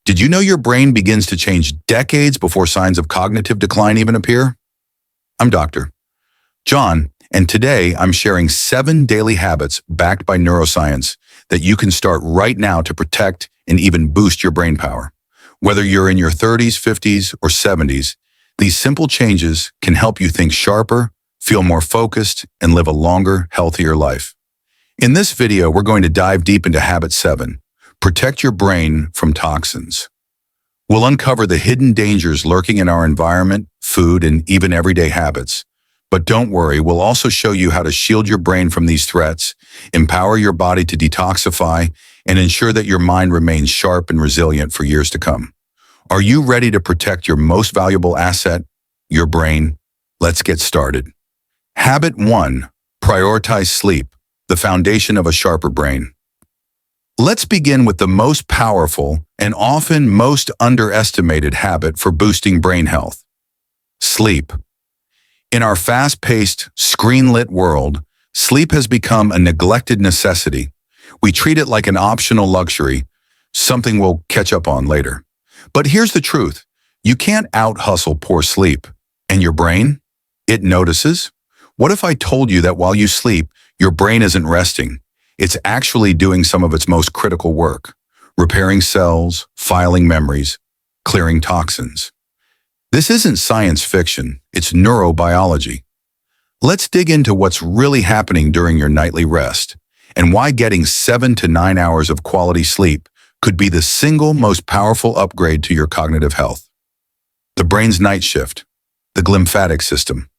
Did you know your brain begins to change decades before signs of cognitive decline even appear? I'm Dr. John, and today I'm sharing 7 daily habits backed by neuroscience that you can start right now to protect and even boost your brain power. Whether you're in your 30s, 50s, or 70s, these simple changes can help you think sharper, feel more focused, and live a longer, healthier life. In this video, we're going to dive deep into habit 7. Protect your brain from toxins. We'll uncover the hidden dangers lurking in our environment, food, and even everyday habits. But don't worry, we'll also show you how to shield your brain from these threats, empower your body to detoxify, and ensure that your mind remains sharp and resilient for years to come. Are you ready to protect your most valuable asset, your brain? Let's get started. Habit 1. Prioritize sleep, the foundation of a sharper brain. Let's begin with the most powerful and often most underestimated habit for boosting brain health: sleep. In our fast-paced, screen-lit world, sleep has become a neglected necessity. We treat it like an optional luxury, something we'll catch up on later. But here's the truth. You can't out-hustle poor sleep. And your brain? It notices? What if I told you that while you sleep, your brain isn't resting? It's actually doing some of its most critical work: repairing cells, filing memories, clearing toxins. This isn't science fiction, it's neurobiology. Let's dig into what's really happening during your nightly rest, and why getting 7 to 9 hours of quality sleep could be the single most powerful upgrade to your cognitive health. The brain's night shift, the glymphatic system.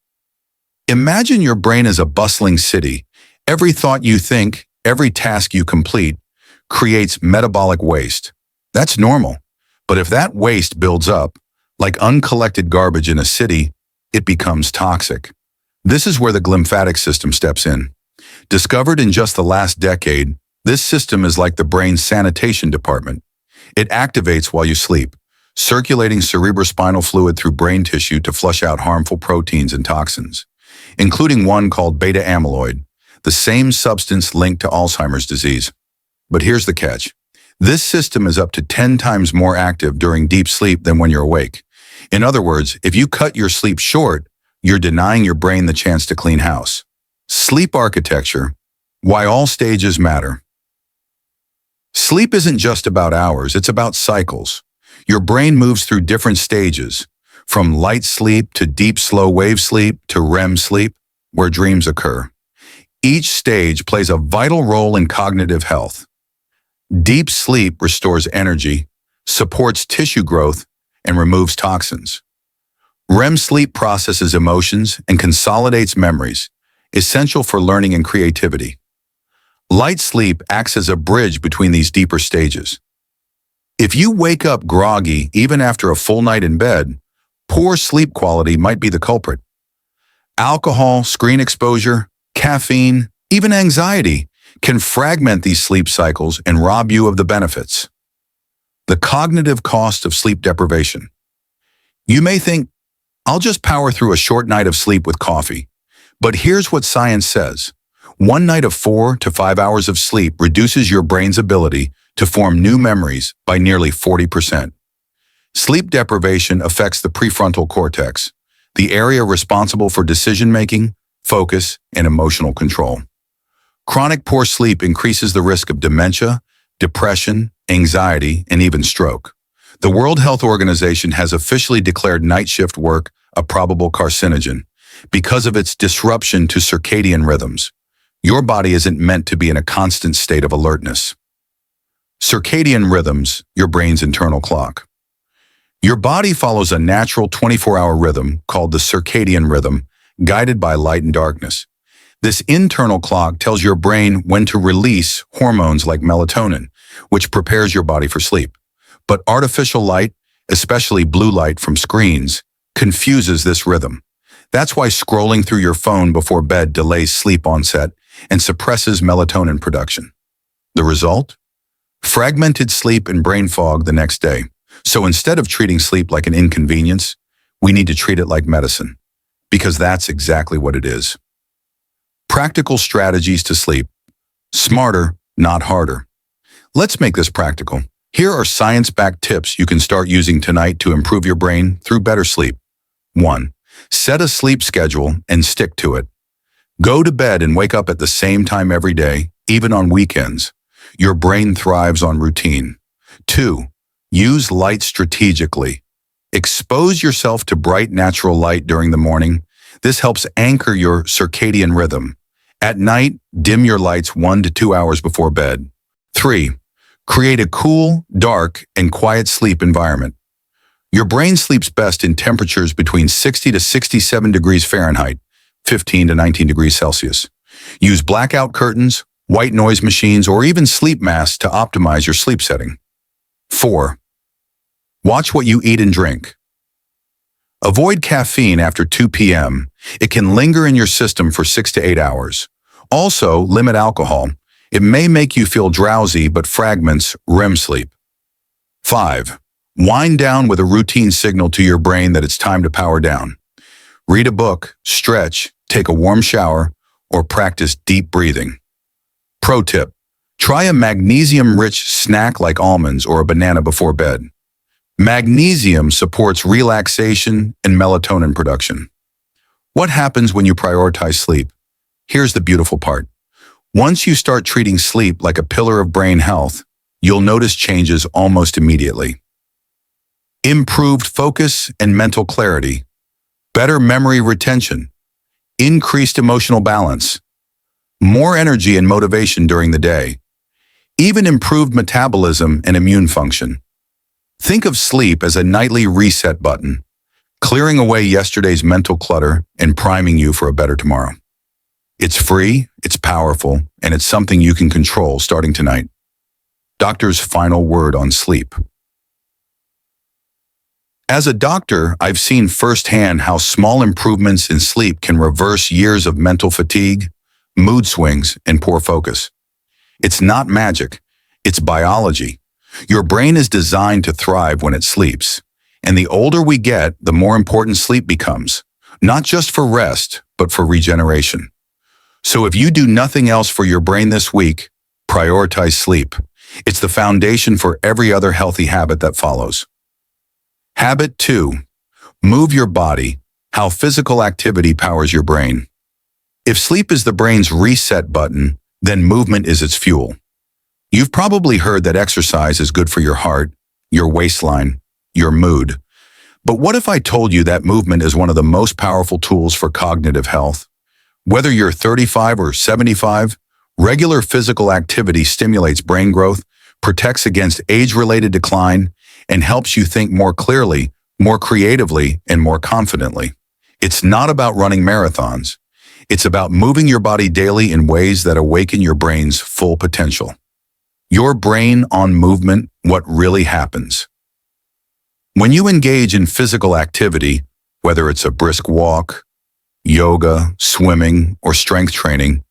Imagine your brain as a bustling city. Every thought you think, every task you complete, creates metabolic waste. That's normal. But if that waste builds up, like uncollected garbage in a city, it becomes toxic. This is where the glymphatic system steps in. Discovered in just the last decade, this system is like the brain's sanitation department. It activates while you sleep, circulating cerebrospinal fluid through brain tissue to flush out harmful proteins and toxins, including one called beta amyloid, the same substance linked to Alzheimer's disease. But here's the catch. This system is up to 10 times more active during deep sleep than when you're awake. In other words, if you cut your sleep short, you're denying your brain the chance to clean house. Sleep architecture. Why all stages matter. Sleep isn't just about hours, it's about cycles. Your brain moves through different stages, from light sleep to deep slow wave sleep to REM sleep, where dreams occur. Each stage plays a vital role in cognitive health. Deep sleep restores energy, supports tissue growth, and removes toxins. REM sleep processes emotions and consolidates memories, essential for learning and creativity. Light sleep acts as a bridge between these deeper stages. If you wake up groggy even after a full night in bed, poor sleep quality might be the culprit. Alcohol, screen exposure, caffeine, even anxiety can fragment these sleep cycles and rob you of the benefits. The cognitive cost of sleep deprivation. You may think, I'll just power through a short night of sleep with coffee. But here's what science says. One night of 4 to 5 hours of sleep reduces your brain's ability to form new memories by nearly 40%. Sleep deprivation affects the prefrontal cortex, the area responsible for decision-making, focus, and emotional control. Chronic poor sleep increases the risk of dementia, depression, anxiety, and even stroke. The World Health Organization has officially declared night shift work a probable carcinogen because of its disruption to circadian rhythms. Your body isn't meant to be in a constant state of alertness. Circadian rhythms, your brain's internal clock. Your body follows a natural 24-hour rhythm called the circadian rhythm, guided by light and darkness. This internal clock tells your brain when to release hormones like melatonin, which prepares your body for sleep. But artificial light, especially blue light from screens, confuses this rhythm. That's why scrolling through your phone before bed delays sleep onset and suppresses melatonin production. The result? Fragmented sleep and brain fog the next day. So instead of treating sleep like an inconvenience, we need to treat it like medicine, because that's exactly what it is. Practical strategies to sleep. Smarter, not harder. Let's make this practical. Here are science-backed tips you can start using tonight to improve your brain through better sleep. 1. Set a sleep schedule and stick to it. Go to bed and wake up at the same time every day, even on weekends. Your brain thrives on routine. 2. Use light strategically. Expose yourself to bright natural light during the morning. This helps anchor your circadian rhythm. At night, dim your lights 1 to 2 hours before bed. 3. Create a cool, dark, and quiet sleep environment. Your brain sleeps best in temperatures between 60 to 67 degrees Fahrenheit, 15 to 19 degrees Celsius. Use blackout curtains, white noise machines, or even sleep masks to optimize your sleep setting. 4. Watch what you eat and drink. Avoid caffeine after 2 p.m. It can linger in your system for 6 to 8 hours. Also, limit alcohol. It may make you feel drowsy but fragments REM sleep. 5. Wind down with a routine signal to your brain that it's time to power down. Read a book, stretch, take a warm shower, or practice deep breathing. Pro tip: try a magnesium-rich snack like almonds or a banana before bed. Magnesium supports relaxation and melatonin production. What happens when you prioritize sleep? Here's the beautiful part. Once you start treating sleep like a pillar of brain health, you'll notice changes almost immediately. Improved focus and mental clarity, better memory retention, increased emotional balance, more energy and motivation during the day, even improved metabolism and immune function. Think of sleep as a nightly reset button, clearing away yesterday's mental clutter and priming you for a better tomorrow. It's free, it's powerful, and it's something you can control starting tonight. Doctor's final word on sleep. As a doctor, I've seen firsthand how small improvements in sleep can reverse years of mental fatigue, mood swings, and poor focus. It's not magic, it's biology. Your brain is designed to thrive when it sleeps, and the older we get, the more important sleep becomes, not just for rest, but for regeneration. So if you do nothing else for your brain this week, prioritize sleep. It's the foundation for every other healthy habit that follows. Habit 2. Move your body. How physical activity powers your brain. If sleep is the brain's reset button, then movement is its fuel. You've probably heard that exercise is good for your heart, your waistline, your mood. But what if I told you that movement is one of the most powerful tools for cognitive health? Whether you're 35 or 75, regular physical activity stimulates brain growth, protects against age-related decline, and helps you think more clearly, more creatively, and more confidently. It's not about running marathons. It's about moving your body daily in ways that awaken your brain's full potential. Your brain on movement, what really happens. When you engage in physical activity, whether it's a brisk walk, yoga, swimming, or strength training,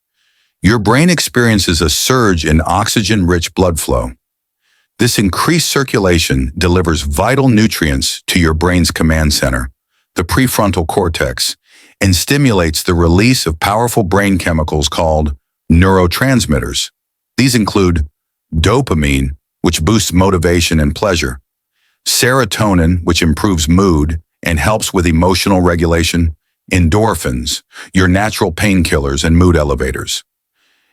your brain experiences a surge in oxygen-rich blood flow. This increased circulation delivers vital nutrients to your brain's command center, the prefrontal cortex, and stimulates the release of powerful brain chemicals called neurotransmitters. These include dopamine, which boosts motivation and pleasure, serotonin, which improves mood and helps with emotional regulation, endorphins, your natural painkillers and mood elevators.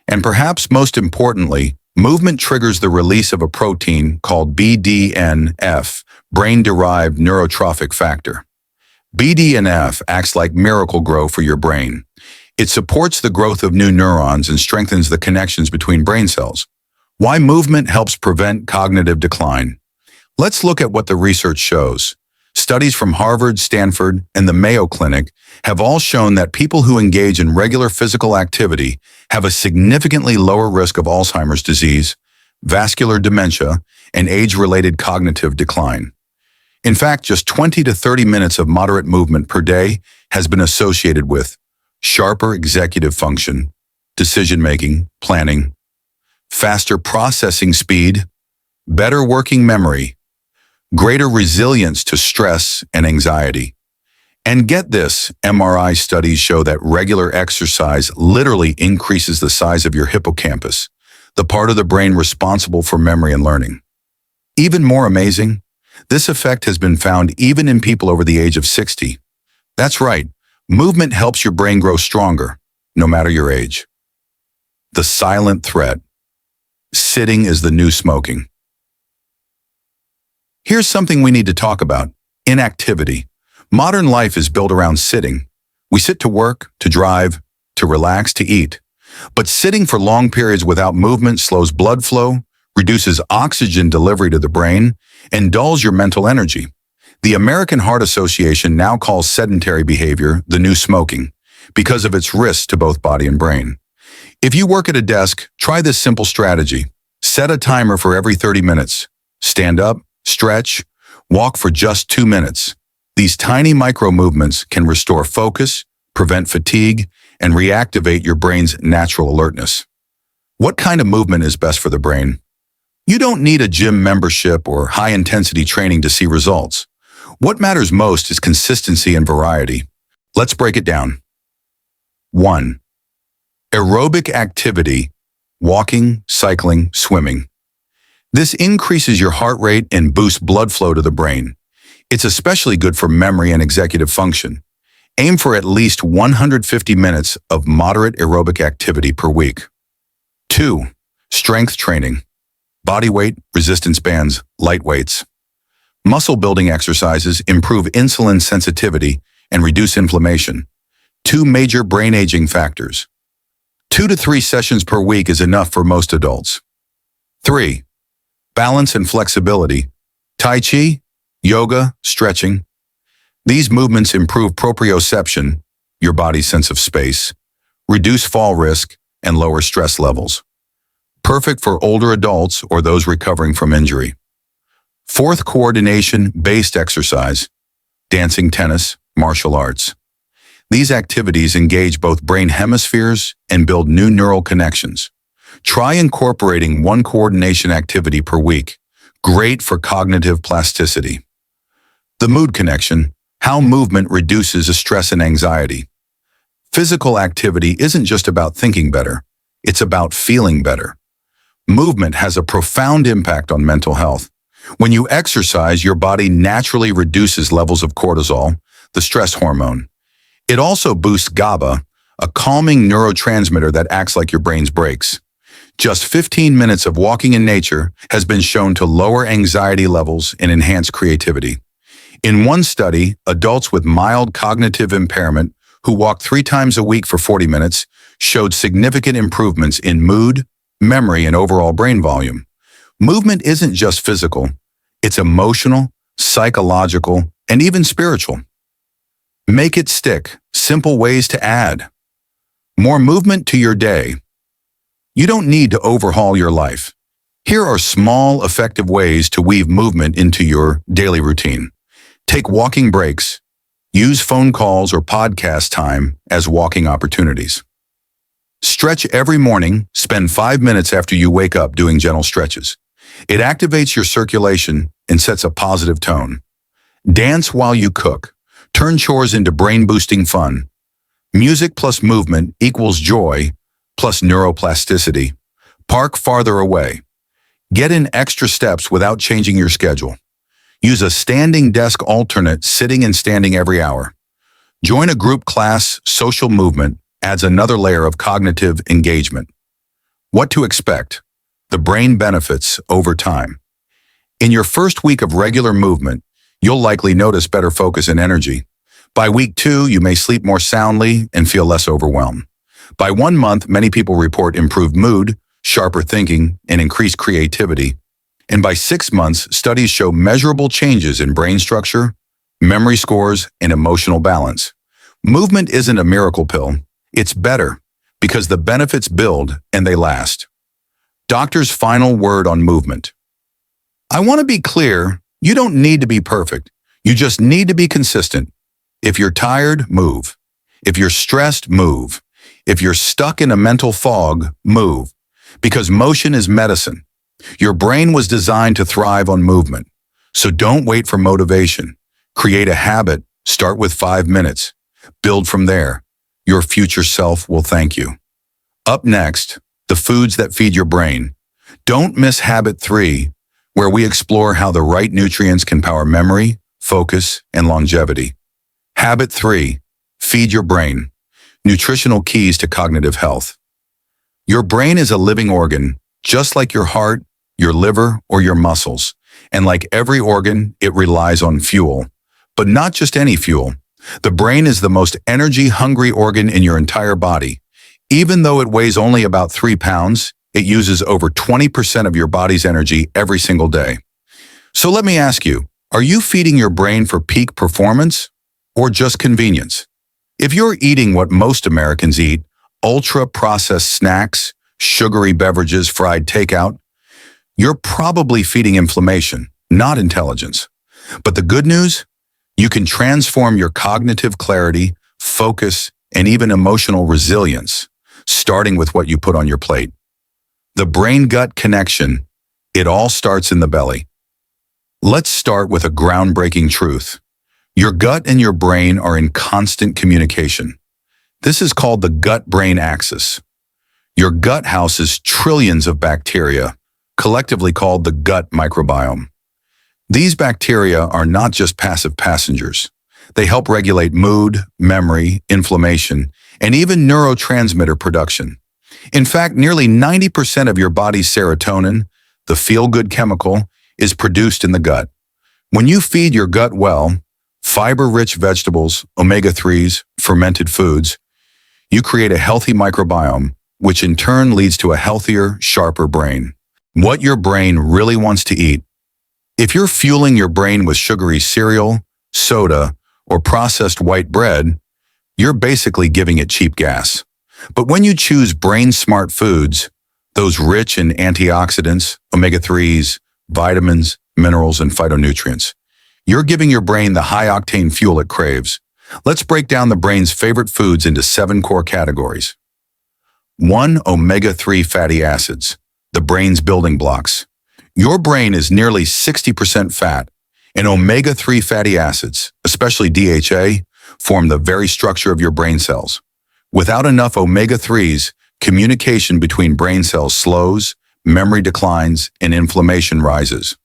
And perhaps most importantly, movement triggers the release of a protein called BDNF, brain-derived neurotrophic factor. BDNF acts like Miracle-Gro for your brain. It supports the growth of new neurons and strengthens the connections between brain cells. Why movement helps prevent cognitive decline? Let's look at what the research shows. Studies from Harvard, Stanford, and the Mayo Clinic have all shown that people who engage in regular physical activity have a significantly lower risk of Alzheimer's disease, vascular dementia, and age-related cognitive decline. In fact, just 20 to 30 minutes of moderate movement per day has been associated with sharper executive function, decision-making, planning, faster processing speed, better working memory, greater resilience to stress and anxiety. And get this, MRI studies show that regular exercise literally increases the size of your hippocampus, the part of the brain responsible for memory and learning. Even more amazing, this effect has been found even in people over the age of 60. That's right, movement helps your brain grow stronger, no matter your age. The silent threat. Sitting is the new smoking. Here's something we need to talk about: inactivity. Modern life is built around sitting. We sit to work, to drive, to relax, to eat. But sitting for long periods without movement slows blood flow, reduces oxygen delivery to the brain, and dulls your mental energy. The American Heart Association now calls sedentary behavior the new smoking because of its risks to both body and brain. If you work at a desk, try this simple strategy. Set a timer for every 30 minutes. Stand up, stretch, walk for just 2 minutes. These tiny micro movements can restore focus, prevent fatigue, and reactivate your brain's natural alertness. What kind of movement is best for the brain? You don't need a gym membership or high-intensity training to see results. What matters most is consistency and variety. Let's break it down. 1. Aerobic activity, walking, cycling, swimming. This increases your heart rate and boosts blood flow to the brain. It's especially good for memory and executive function. Aim for at least 150 minutes of moderate aerobic activity per week. 2. Strength training. Body weight, resistance bands, light weights. Muscle building exercises improve insulin sensitivity and reduce inflammation. 2 major brain aging factors. 2 to 3 sessions per week is enough for most adults. 3. Balance and flexibility. Tai Chi, yoga, stretching. These movements improve proprioception, your body's sense of space, reduce fall risk, and lower stress levels. Perfect for older adults or those recovering from injury. 4th, coordination-based exercise, dancing, tennis, martial arts. These activities engage both brain hemispheres and build new neural connections. Try incorporating 1 coordination activity per week. Great for cognitive plasticity. The mood connection, how movement reduces stress and anxiety. Physical activity isn't just about thinking better, it's about feeling better. Movement has a profound impact on mental health. When you exercise, your body naturally reduces levels of cortisol, the stress hormone. It also boosts GABA, a calming neurotransmitter that acts like your brain's brakes. Just 15 minutes of walking in nature has been shown to lower anxiety levels and enhance creativity. In one study, adults with mild cognitive impairment who walked 3 times a week for 40 minutes showed significant improvements in mood, memory, and overall brain volume. Movement isn't just physical, it's emotional, psychological, and even spiritual. Make it stick. Simple ways to add more movement to your day. You don't need to overhaul your life. Here are small, effective ways to weave movement into your daily routine. Take walking breaks. Use phone calls or podcast time as walking opportunities. Stretch every morning. Spend 5 minutes after you wake up doing gentle stretches. It activates your circulation and sets a positive tone. Dance while you cook. Turn chores into brain-boosting fun. Music plus movement equals joy plus neuroplasticity. Park farther away. Get in extra steps without changing your schedule. Use a standing desk alternate, sitting and standing every hour. Join a group class. Social movement adds another layer of cognitive engagement. What to expect? The brain benefits over time. In your first week of regular movement, you'll likely notice better focus and energy. By week 2, you may sleep more soundly and feel less overwhelmed. By 1 month, many people report improved mood, sharper thinking, and increased creativity. And by 6 months, studies show measurable changes in brain structure, memory scores, and emotional balance. Movement isn't a miracle pill. It's better because the benefits build and they last. Doctor's final word on movement. I want to be clear, you don't need to be perfect. You just need to be consistent. If you're tired, move. If you're stressed, move. If you're stuck in a mental fog, move. Because motion is medicine. Your brain was designed to thrive on movement. So don't wait for motivation. Create a habit. Start with 5 minutes. Build from there. Your future self will thank you. Up next, the foods that feed your brain. Don't miss habit 3. where we explore how the right nutrients can power memory, focus, and longevity. Habit 3. Feed your brain. Nutritional keys to cognitive health. Your brain is a living organ, just like your heart, your liver, or your muscles. And like every organ, it relies on fuel. But not just any fuel. The brain is the most energy-hungry organ in your entire body. Even though it weighs only about 3 pounds, it uses over 20% of your body's energy every single day. So let me ask you, are you feeding your brain for peak performance or just convenience? If you're eating what most Americans eat, ultra-processed snacks, sugary beverages, fried takeout, you're probably feeding inflammation, not intelligence. But the good news? You can transform your cognitive clarity, focus, and even emotional resilience, starting with what you put on your plate. The brain-gut connection, it all starts in the belly. Let's start with a groundbreaking truth. Your gut and your brain are in constant communication. This is called the gut-brain axis. Your gut houses trillions of bacteria, collectively called the gut microbiome. These bacteria are not just passive passengers. They help regulate mood, memory, inflammation, and even neurotransmitter production. In fact, nearly 90% of your body's serotonin, the feel-good chemical, is produced in the gut. When you feed your gut well, fiber-rich vegetables, omega-3s, fermented foods, you create a healthy microbiome, which in turn leads to a healthier, sharper brain. What your brain really wants to eat. If you're fueling your brain with sugary cereal, soda, or processed white bread, you're basically giving it cheap gas. But when you choose brain-smart foods, those rich in antioxidants, omega-3s, vitamins, minerals, and phytonutrients, you're giving your brain the high-octane fuel it craves. Let's break down the brain's favorite foods into 7 core categories. 1. Omega-3 fatty acids, the brain's building blocks. Your brain is nearly 60% fat, and omega-3 fatty acids, especially DHA, form the very structure of your brain cells. Without enough omega-3s, communication between brain cells slows, memory declines, and inflammation rises.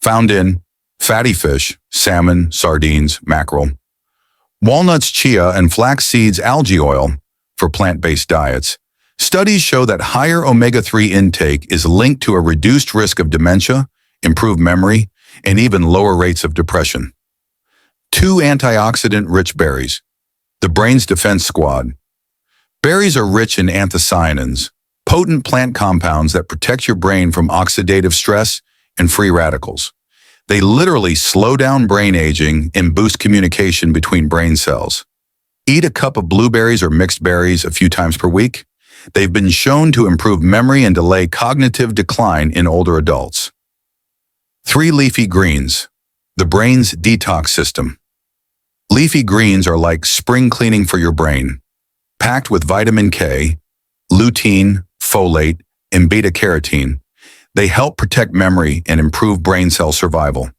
Found in fatty fish, salmon, sardines, mackerel. Walnuts, chia, and flax seeds algae oil for plant-based diets. Studies show that higher omega-3 intake is linked to a reduced risk of dementia, improved memory, and even lower rates of depression. 2. Antioxidant-rich berries, the brain's defense squad. Berries are rich in anthocyanins, potent plant compounds that protect your brain from oxidative stress and free radicals. They literally slow down brain aging and boost communication between brain cells. Eat a cup of blueberries or mixed berries a few times per week. They've been shown to improve memory and delay cognitive decline in older adults. 3. Leafy greens, the brain's detox system. Leafy greens are like spring cleaning for your brain, packed with vitamin K, lutein, folate, and beta-carotene. They help protect memory and improve brain cell survival.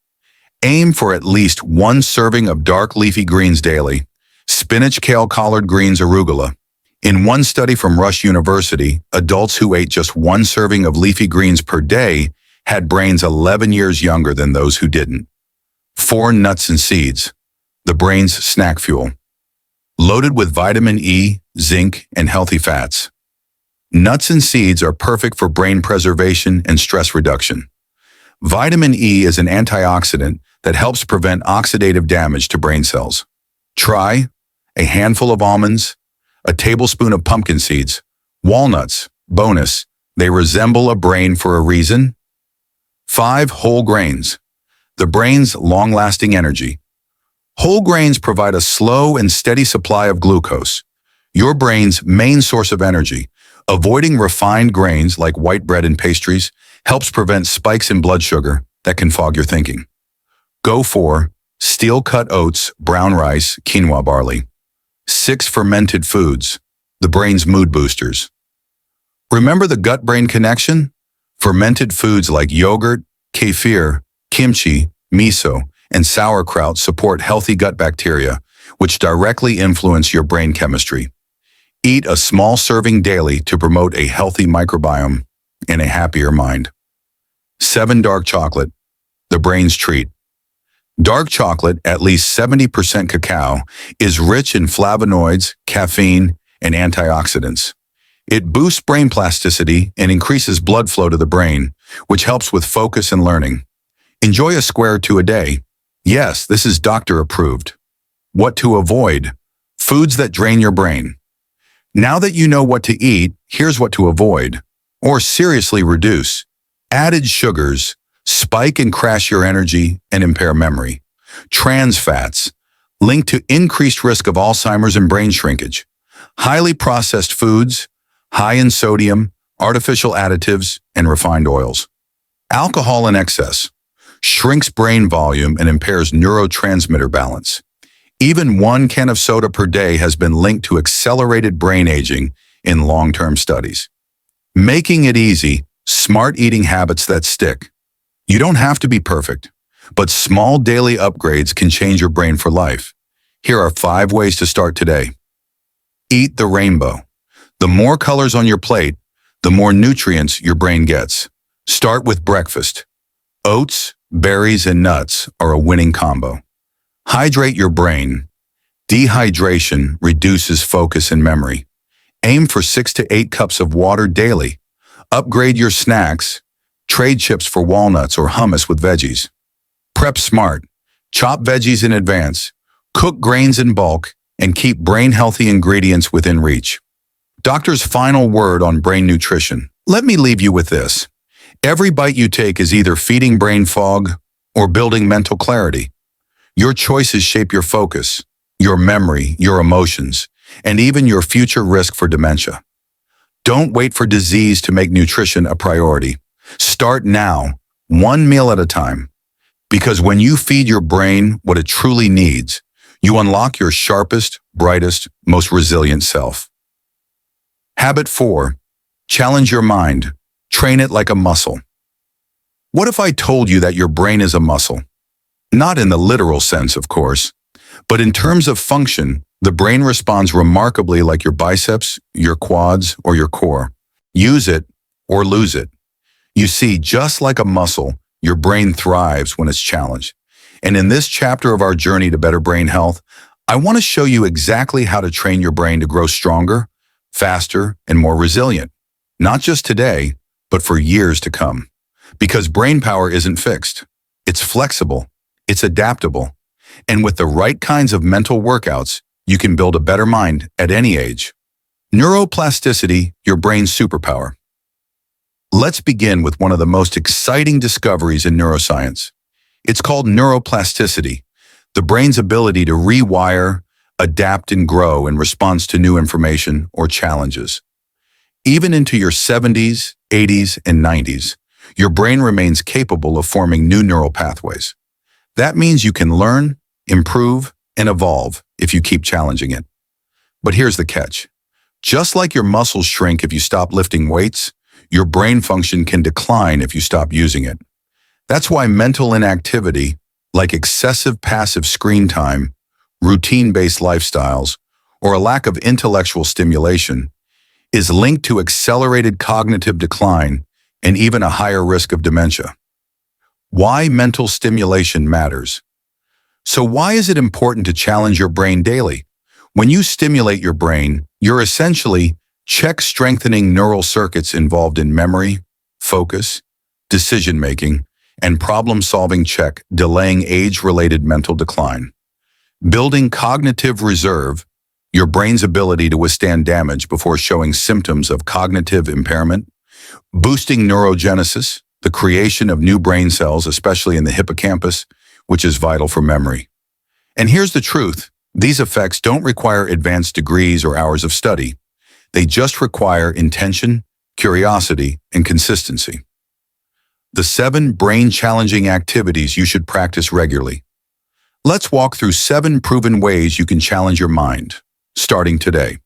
Aim for at least 1 serving of dark leafy greens daily. Spinach, kale, collard greens, arugula. In one study from Rush University, adults who ate just 1 serving of leafy greens per day had brains 11 years younger than those who didn't. 4. Nuts and seeds, the brain's snack fuel. Loaded with vitamin E, zinc, and healthy fats. Nuts and seeds are perfect for brain preservation and stress reduction. Vitamin E is an antioxidant that helps prevent oxidative damage to brain cells. Try a handful of almonds, a tablespoon of pumpkin seeds, walnuts. Bonus, they resemble a brain for a reason. 5. Whole grains, the brain's long-lasting energy. Whole grains provide a slow and steady supply of glucose, your brain's main source of energy. Avoiding refined grains like white bread and pastries helps prevent spikes in blood sugar that can fog your thinking. Go for steel-cut oats, brown rice, quinoa, barley. 6. Fermented foods, the brain's mood boosters. Remember the gut-brain connection? Fermented foods like yogurt, kefir, kimchi, miso, and sauerkraut support healthy gut bacteria, which directly influence your brain chemistry. Eat a small serving daily to promote a healthy microbiome and a happier mind. 7. Dark chocolate, the brain's treat. Dark chocolate, at least 70% cacao, is rich in flavonoids, caffeine, and antioxidants. It boosts brain plasticity and increases blood flow to the brain, which helps with focus and learning. Enjoy a square or two a day. Yes, this is doctor approved. What to avoid? Foods that drain your brain. Now that you know what to eat, here's what to avoid, or seriously reduce. Added sugars spike and crash your energy and impair memory. Trans fats, linked to increased risk of Alzheimer's and brain shrinkage. Highly processed foods, high in sodium, artificial additives, and refined oils. Alcohol in excess shrinks brain volume and impairs neurotransmitter balance. Even 1 can of soda per day has been linked to accelerated brain aging in long-term studies. Making it easy, smart eating habits that stick. You don't have to be perfect, but small daily upgrades can change your brain for life. Here are 5 ways to start today. Eat the rainbow. The more colors on your plate, the more nutrients your brain gets. Start with breakfast. Oats, berries, and nuts are a winning combo. Hydrate your brain. Dehydration reduces focus and memory. Aim for 6 to 8 cups of water daily. Upgrade your snacks. Trade chips for walnuts or hummus with veggies. Prep smart. Chop veggies in advance. Cook grains in bulk and keep brain-healthy ingredients within reach. Doctor's final word on brain nutrition. Let me leave you with this. Every bite you take is either feeding brain fog or building mental clarity. Your choices shape your focus, your memory, your emotions, and even your future risk for dementia. Don't wait for disease to make nutrition a priority. Start now, 1 meal at a time. Because when you feed your brain what it truly needs, you unlock your sharpest, brightest, most resilient self. Habit 4. Challenge your mind. Train it like a muscle. What if I told you that your brain is a muscle? Not in the literal sense, of course, but in terms of function, the brain responds remarkably like your biceps, your quads, or your core. Use it or lose it. You see, just like a muscle, your brain thrives when it's challenged. And in this chapter of our journey to better brain health, I want to show you exactly how to train your brain to grow stronger, faster, and more resilient. Not just today, but for years to come. Because brain power isn't fixed. It's flexible. It's adaptable. And with the right kinds of mental workouts, you can build a better mind at any age. Neuroplasticity, your brain's superpower. Let's begin with one of the most exciting discoveries in neuroscience. It's called neuroplasticity, the brain's ability to rewire, adapt, and grow in response to new information or challenges. Even into your 70s, 80s, and 90s, your brain remains capable of forming new neural pathways. That means you can learn, improve, and evolve if you keep challenging it. But here's the catch. Just like your muscles shrink if you stop lifting weights, your brain function can decline if you stop using it. That's why mental inactivity, like excessive passive screen time, routine-based lifestyles, or a lack of intellectual stimulation, is linked to accelerated cognitive decline and even a higher risk of dementia. Why mental stimulation matters. So why is it important to challenge your brain daily? When you stimulate your brain, you're essentially strengthening neural circuits involved in memory, focus, decision-making, and problem-solving, delaying age-related mental decline. Building cognitive reserve, your brain's ability to withstand damage before showing symptoms of cognitive impairment. Boosting neurogenesis, the creation of new brain cells, especially in the hippocampus, which is vital for memory. And here's the truth. These effects don't require advanced degrees or hours of study. They just require intention, curiosity, and consistency. The 7 brain-challenging activities you should practice regularly. Let's walk through 7 proven ways you can challenge your mind, starting today.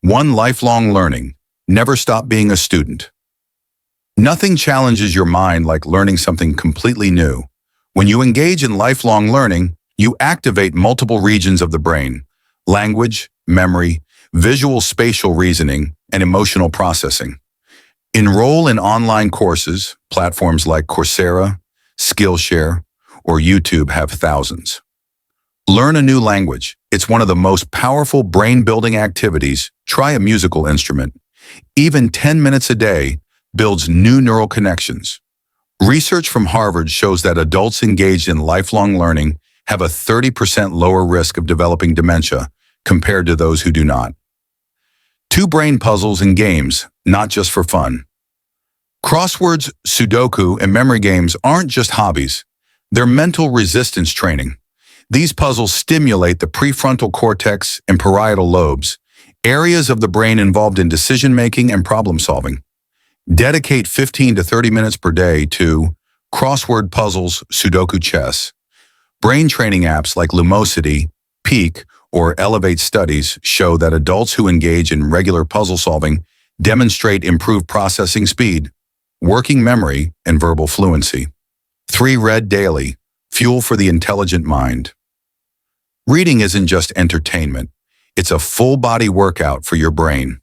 1. Lifelong learning. Never stop being a student. Nothing challenges your mind like learning something completely new. When you engage in lifelong learning, you activate multiple regions of the brain: language, memory, visual spatial reasoning, and emotional processing. Enroll in online courses, platforms like Coursera, Skillshare, or YouTube have thousands. Learn a new language. It's one of the most powerful brain-building activities. Try a musical instrument. Even 10 minutes a day builds new neural connections. Research from Harvard shows that adults engaged in lifelong learning have a 30% lower risk of developing dementia compared to those who do not. 2 brain puzzles and games, not just for fun. Crosswords, Sudoku, and memory games aren't just hobbies. They're mental resistance training. These puzzles stimulate the prefrontal cortex and parietal lobes, areas of the brain involved in decision-making and problem-solving. Dedicate 15 to 30 minutes per day to crossword puzzles, Sudoku chess. Brain training apps like Lumosity, Peak, or Elevate studies show that adults who engage in regular puzzle solving demonstrate improved processing speed, working memory, and verbal fluency. 3. Read daily. Fuel for the intelligent mind. Reading isn't just entertainment. It's a full-body workout for your brain.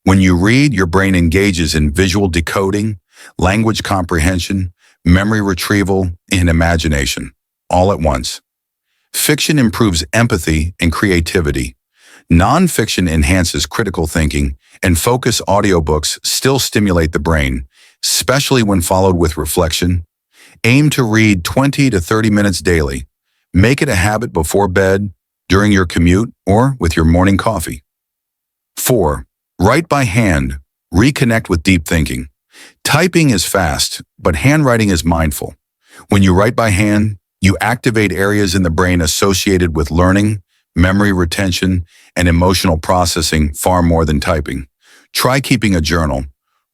When you read, your brain engages in visual decoding, language comprehension, memory retrieval, and imagination, all at once. Fiction improves empathy and creativity. Non-fiction enhances critical thinking, and focus audiobooks still stimulate the brain, especially when followed with reflection. Aim to read 20 to 30 minutes daily. Make it a habit before bed, during your commute, or with your morning coffee. 4. Write by hand. Reconnect with deep thinking. Typing is fast, but handwriting is mindful. When you write by hand, you activate areas in the brain associated with learning, memory retention, and emotional processing far more than typing. Try keeping a journal.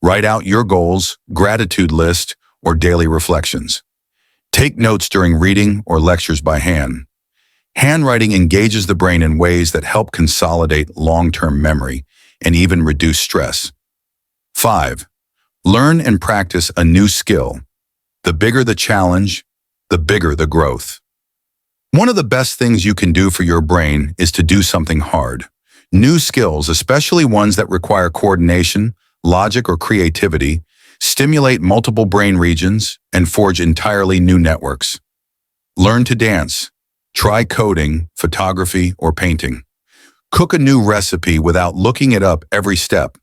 Write out your goals, gratitude list, or daily reflections. Take notes during reading or lectures by hand. Handwriting engages the brain in ways that help consolidate long-term memory and even reduce stress. 5. Learn and practice a new skill. The bigger the challenge, the bigger the growth. One of the best things you can do for your brain is to do something hard. New skills, especially ones that require coordination, logic, or creativity, stimulate multiple brain regions and forge entirely new networks. Learn to dance. Try coding, photography, or painting. Cook a new recipe without looking it up every step.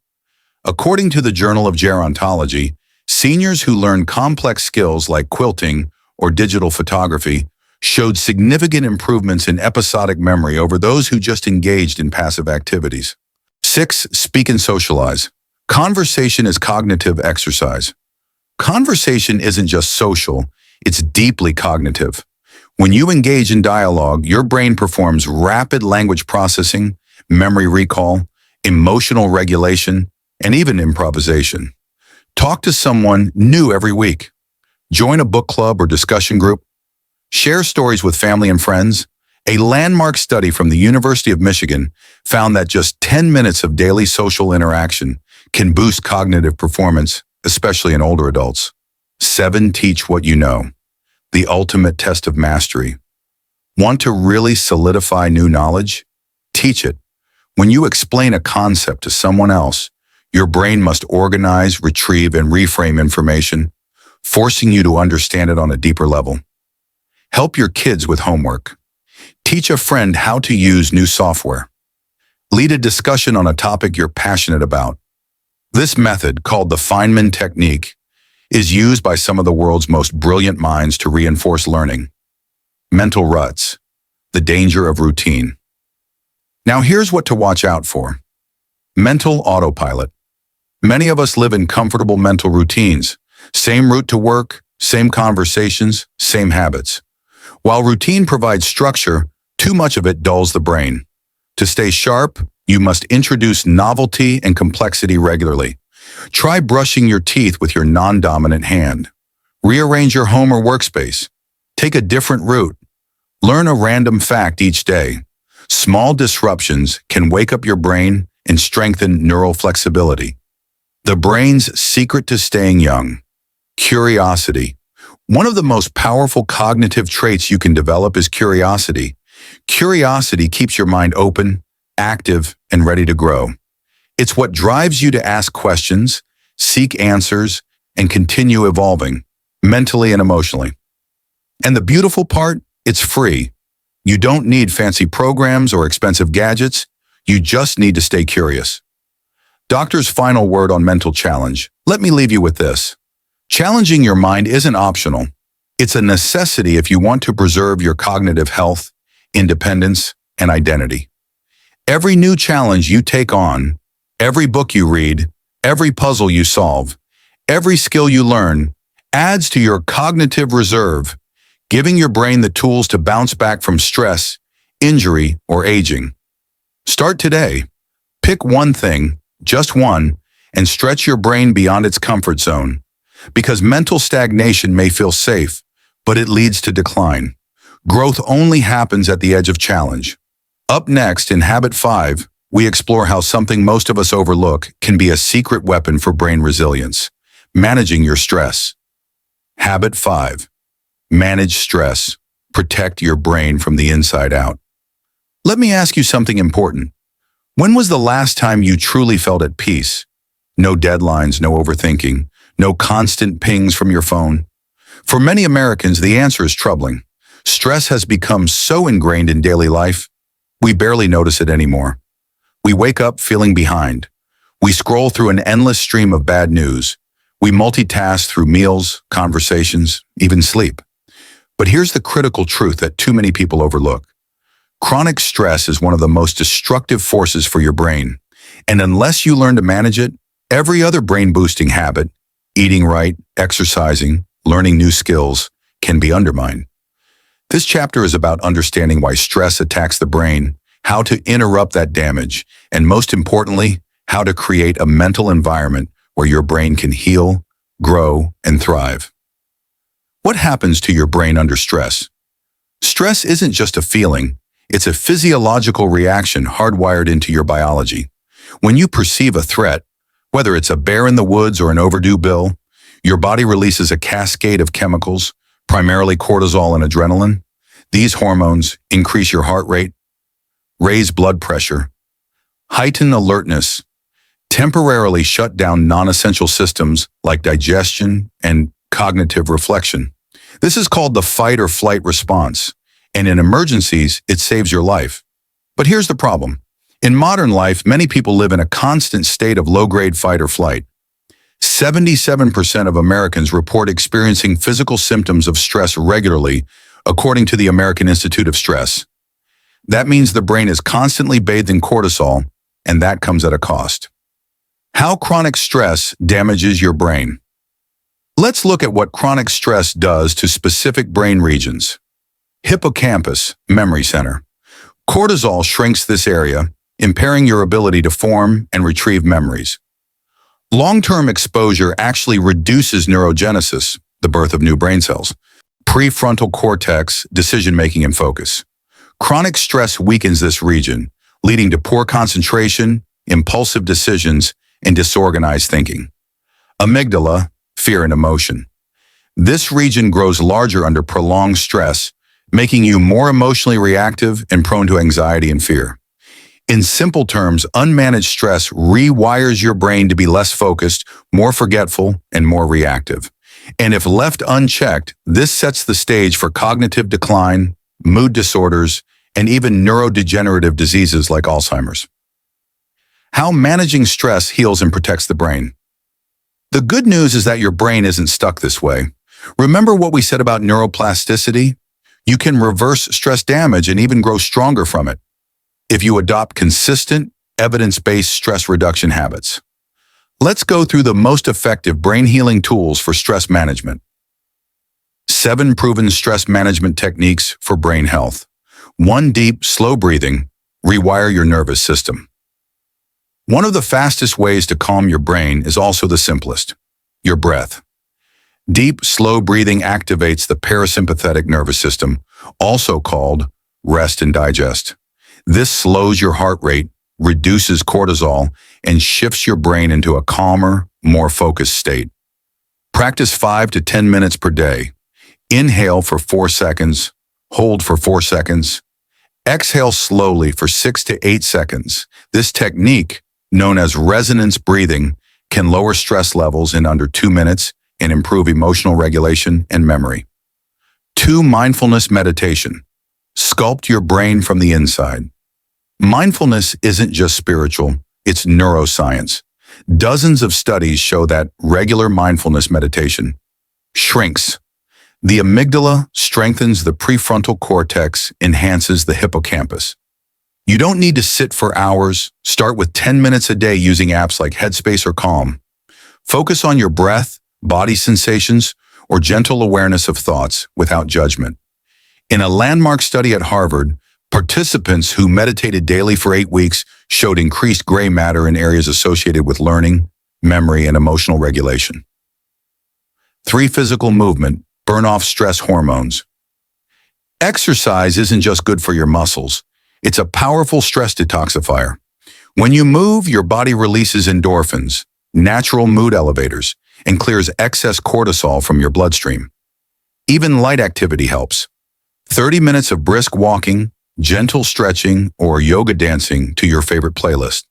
According to the Journal of Gerontology, seniors who learned complex skills like quilting or digital photography showed significant improvements in episodic memory over those who just engaged in passive activities. 6. Speak and socialize. Conversation is cognitive exercise. Conversation isn't just social, it's deeply cognitive. When you engage in dialogue, your brain performs rapid language processing, memory recall, emotional regulation, and even improvisation. Talk to someone new every week. Join a book club or discussion group. Share stories with family and friends. A landmark study from the University of Michigan found that just 10 minutes of daily social interaction can boost cognitive performance, especially in older adults. 7. Teach what you know. The ultimate test of mastery. Want to really solidify new knowledge? Teach it. When you explain a concept to someone else, your brain must organize, retrieve, and reframe information, forcing you to understand it on a deeper level. Help your kids with homework. Teach a friend how to use new software. Lead a discussion on a topic you're passionate about. This method, called the Feynman technique, is used by some of the world's most brilliant minds to reinforce learning. Mental ruts. The danger of routine. Now here's what to watch out for. Mental autopilot. Many of us live in comfortable mental routines. Same route to work, same conversations, same habits. While routine provides structure, too much of it dulls the brain. To stay sharp, you must introduce novelty and complexity regularly. Try brushing your teeth with your non-dominant hand. Rearrange your home or workspace. Take a different route. Learn a random fact each day. Small disruptions can wake up your brain and strengthen neural flexibility. The brain's secret to staying young. Curiosity. One of the most powerful cognitive traits you can develop is curiosity. Curiosity keeps your mind open, active, and ready to grow. It's what drives you to ask questions, seek answers, and continue evolving, mentally and emotionally. And the beautiful part, it's free. You don't need fancy programs or expensive gadgets. You just need to stay curious. Doctor's final word on mental challenge. Let me leave you with this. Challenging your mind isn't optional. It's a necessity if you want to preserve your cognitive health, independence, and identity. Every new challenge you take on, every book you read, every puzzle you solve, every skill you learn adds to your cognitive reserve, giving your brain the tools to bounce back from stress, injury, or aging. Start today. Pick one thing, just one, and stretch your brain beyond its comfort zone. Because mental stagnation may feel safe, but it leads to decline. Growth only happens at the edge of challenge. Up next, in Habit 5, we explore how something most of us overlook can be a secret weapon for brain resilience: managing your stress. Habit 5. Manage stress. Protect your brain from the inside out. Let me ask you something important. When was the last time you truly felt at peace? No deadlines, no overthinking, no constant pings from your phone. For many Americans, the answer is troubling. Stress has become so ingrained in daily life, we barely notice it anymore. We wake up feeling behind. We scroll through an endless stream of bad news. We multitask through meals, conversations, even sleep. But here's the critical truth that too many people overlook. Chronic stress is one of the most destructive forces for your brain. And unless you learn to manage it, every other brain-boosting habit, eating right, exercising, learning new skills, can be undermined. This chapter is about understanding why stress attacks the brain, how to interrupt that damage, and most importantly, how to create a mental environment where your brain can heal, grow, and thrive. What happens to your brain under stress? Stress isn't just a feeling, it's a physiological reaction hardwired into your biology. When you perceive a threat, whether it's a bear in the woods or an overdue bill, your body releases a cascade of chemicals, primarily cortisol and adrenaline. These hormones increase your heart rate, raise blood pressure, heighten alertness, temporarily shut down non-essential systems like digestion and cognitive reflection. This is called the fight or flight response, and in emergencies, it saves your life. But here's the problem. In modern life, many people live in a constant state of low-grade fight or flight. 77% of Americans report experiencing physical symptoms of stress regularly, according to the American Institute of Stress. That means the brain is constantly bathed in cortisol, and that comes at a cost. How chronic stress damages your brain. Let's look at what chronic stress does to specific brain regions. Hippocampus, memory center. Cortisol shrinks this area, impairing your ability to form and retrieve memories. Long-term exposure actually reduces neurogenesis, the birth of new brain cells, prefrontal cortex, decision-making and focus. Chronic stress weakens this region, leading to poor concentration, impulsive decisions, and disorganized thinking. Amygdala, fear and emotion. This region grows larger under prolonged stress, making you more emotionally reactive and prone to anxiety and fear. In simple terms, unmanaged stress rewires your brain to be less focused, more forgetful, and more reactive. And if left unchecked, this sets the stage for cognitive decline, mood disorders, and even neurodegenerative diseases like Alzheimer's. How managing stress heals and protects the brain. The good news is that your brain isn't stuck this way. Remember what we said about neuroplasticity? You can reverse stress damage and even grow stronger from it if you adopt consistent, evidence-based stress reduction habits. Let's go through the most effective brain-healing tools for stress management. 7 proven stress management techniques for brain health. 1 deep, slow breathing. Rewire your nervous system. One of the fastest ways to calm your brain is also the simplest: your breath. Deep, slow breathing activates the parasympathetic nervous system, also called rest and digest. This slows your heart rate, reduces cortisol, and shifts your brain into a calmer, more focused state. Practice 5 to 10 minutes per day. Inhale for 4 seconds, hold for 4 seconds. Exhale slowly for 6 to 8 seconds. This technique, known as resonance breathing, can lower stress levels in under 2 minutes and improve emotional regulation and memory. 2. Mindfulness meditation. Sculpt your brain from the inside. Mindfulness isn't just spiritual, it's neuroscience. Dozens of studies show that regular mindfulness meditation shrinks the amygdala, strengthens the prefrontal cortex, enhances the hippocampus. You don't need to sit for hours. Start with 10 minutes a day using apps like Headspace or Calm. Focus on your breath, body sensations, or gentle awareness of thoughts without judgment. In a landmark study at Harvard, participants who meditated daily for 8 weeks showed increased gray matter in areas associated with learning, memory, and emotional regulation. 3. Physical movement. Burn off stress hormones. Exercise isn't just good for your muscles. It's a powerful stress detoxifier. When you move, your body releases endorphins, natural mood elevators, and clears excess cortisol from your bloodstream. Even light activity helps. 30 minutes of brisk walking, gentle stretching, or yoga dancing to your favorite playlist.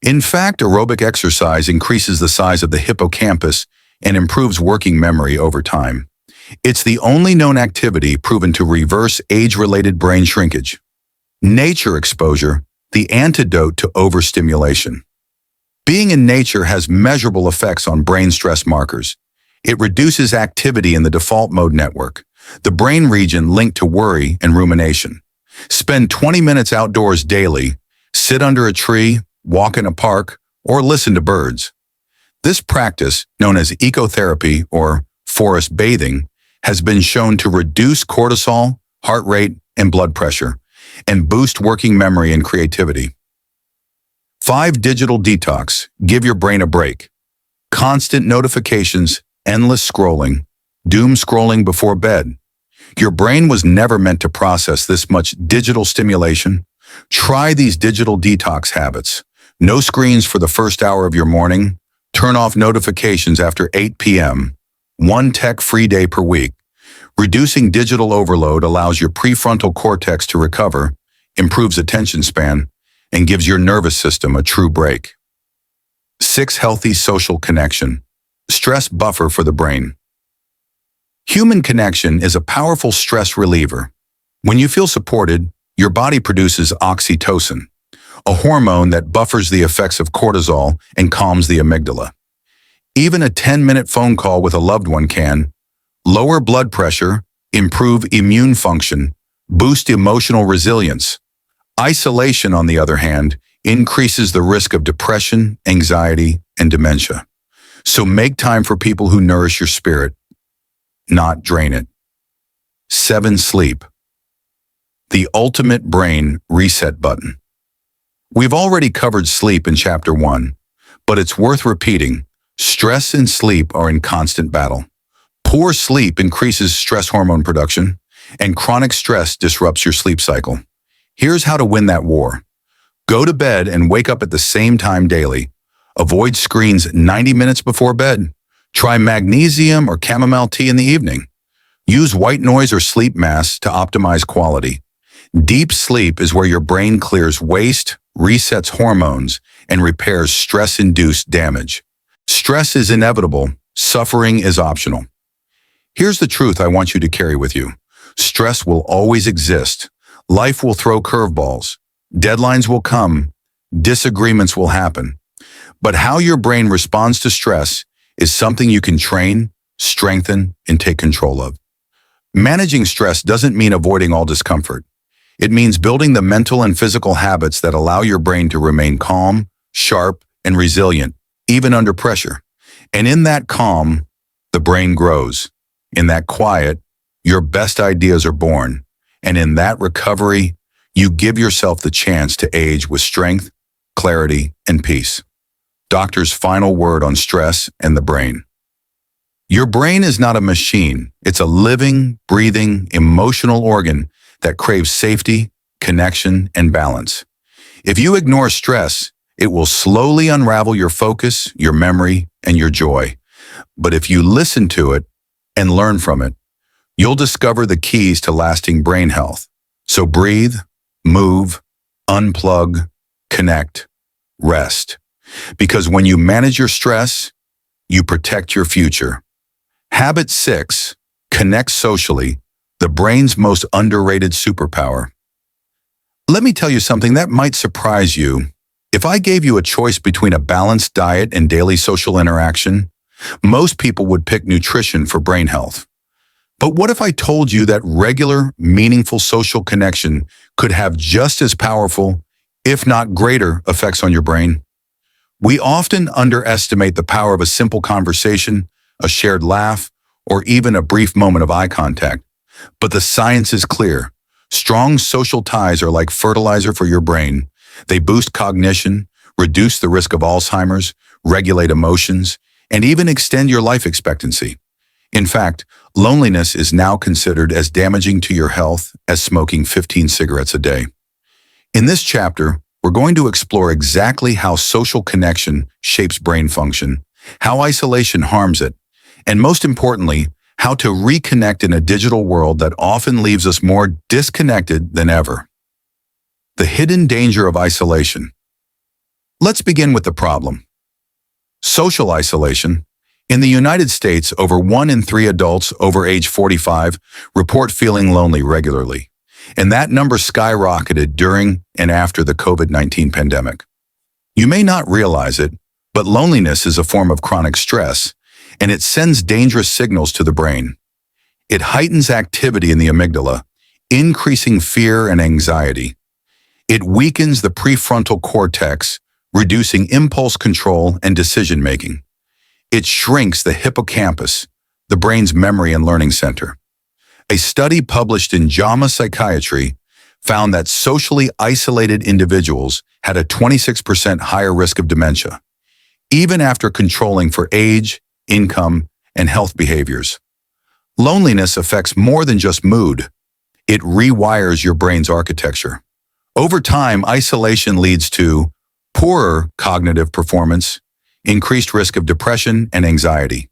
In fact, aerobic exercise increases the size of the hippocampus and improves working memory over time. It's the only known activity proven to reverse age-related brain shrinkage. Nature exposure, the antidote to overstimulation. Being in nature has measurable effects on brain stress markers. It reduces activity in the default mode network, the brain region linked to worry and rumination. Spend 20 minutes outdoors daily, sit under a tree, walk in a park, or listen to birds. This practice, known as ecotherapy or forest bathing, has been shown to reduce cortisol, heart rate, and blood pressure, and boost working memory and creativity. 5. Digital detox. Give your brain a break. Constant notifications, endless scrolling, doom scrolling before bed. Your brain was never meant to process this much digital stimulation. Try these digital detox habits. No screens for the first hour of your morning. Turn off notifications after 8 p.m. 1 tech-free day per week. Reducing digital overload allows your prefrontal cortex to recover, improves attention span, and gives your nervous system a true break. 6. Healthy social connection. Stress buffer for the brain. Human connection is a powerful stress reliever. When you feel supported, your body produces oxytocin, a hormone that buffers the effects of cortisol and calms the amygdala. Even a 10-minute phone call with a loved one can lower blood pressure, improve immune function, boost emotional resilience. Isolation, on the other hand, increases the risk of depression, anxiety, and dementia. So make time for people who nourish your spirit, not drain it. 7. Sleep. The ultimate brain reset button. We've already covered sleep in Chapter 1, but it's worth repeating. Stress and sleep are in constant battle. Poor sleep increases stress hormone production, and chronic stress disrupts your sleep cycle. Here's how to win that war. Go to bed and wake up at the same time daily. Avoid screens 90 minutes before bed. Try magnesium or chamomile tea in the evening. Use white noise or sleep masks to optimize quality. Deep sleep is where your brain clears waste, resets hormones, and repairs stress-induced damage. Stress is inevitable. Suffering is optional. Here's the truth I want you to carry with you. Stress will always exist. Life will throw curveballs. Deadlines will come. Disagreements will happen. But how your brain responds to stress is something you can train, strengthen, and take control of. Managing stress doesn't mean avoiding all discomfort. It means building the mental and physical habits that allow your brain to remain calm, sharp, and resilient, even under pressure. And in that calm, the brain grows. In that quiet, your best ideas are born. And in that recovery, you give yourself the chance to age with strength, clarity, and peace. Doctor's final word on stress and the brain. Your brain is not a machine. It's a living, breathing, emotional organ that craves safety, connection, and balance. If you ignore stress, it will slowly unravel your focus, your memory, and your joy. But if you listen to it and learn from it, you'll discover the keys to lasting brain health. So breathe, move, unplug, connect, rest. Because when you manage your stress, you protect your future. Habit 6, connect socially, the brain's most underrated superpower. Let me tell you something that might surprise you. If I gave you a choice between a balanced diet and daily social interaction, most people would pick nutrition for brain health. But what if I told you that regular, meaningful social connection could have just as powerful, if not greater, effects on your brain? We often underestimate the power of a simple conversation, a shared laugh, or even a brief moment of eye contact. But the science is clear. Strong social ties are like fertilizer for your brain. They boost cognition, reduce the risk of Alzheimer's, regulate emotions, and even extend your life expectancy. In fact, loneliness is now considered as damaging to your health as smoking 15 cigarettes a day. In this chapter, we're going to explore exactly how social connection shapes brain function, how isolation harms it, and most importantly, how to reconnect in a digital world that often leaves us more disconnected than ever. The hidden danger of isolation. Let's begin with the problem. Social isolation. In the United States, over 1 in 3 adults over age 45 report feeling lonely regularly, and that number skyrocketed during and after the COVID-19 pandemic. You may not realize it, but loneliness is a form of chronic stress, and it sends dangerous signals to the brain. It heightens activity in the amygdala, increasing fear and anxiety. It weakens the prefrontal cortex, reducing impulse control and decision-making. It shrinks the hippocampus, the brain's memory and learning center. A study published in JAMA Psychiatry found that socially isolated individuals had a 26% higher risk of dementia, even after controlling for age, income, and health behaviors. Loneliness affects more than just mood. It rewires your brain's architecture. Over time, isolation leads to poorer cognitive performance, increased risk of depression and anxiety,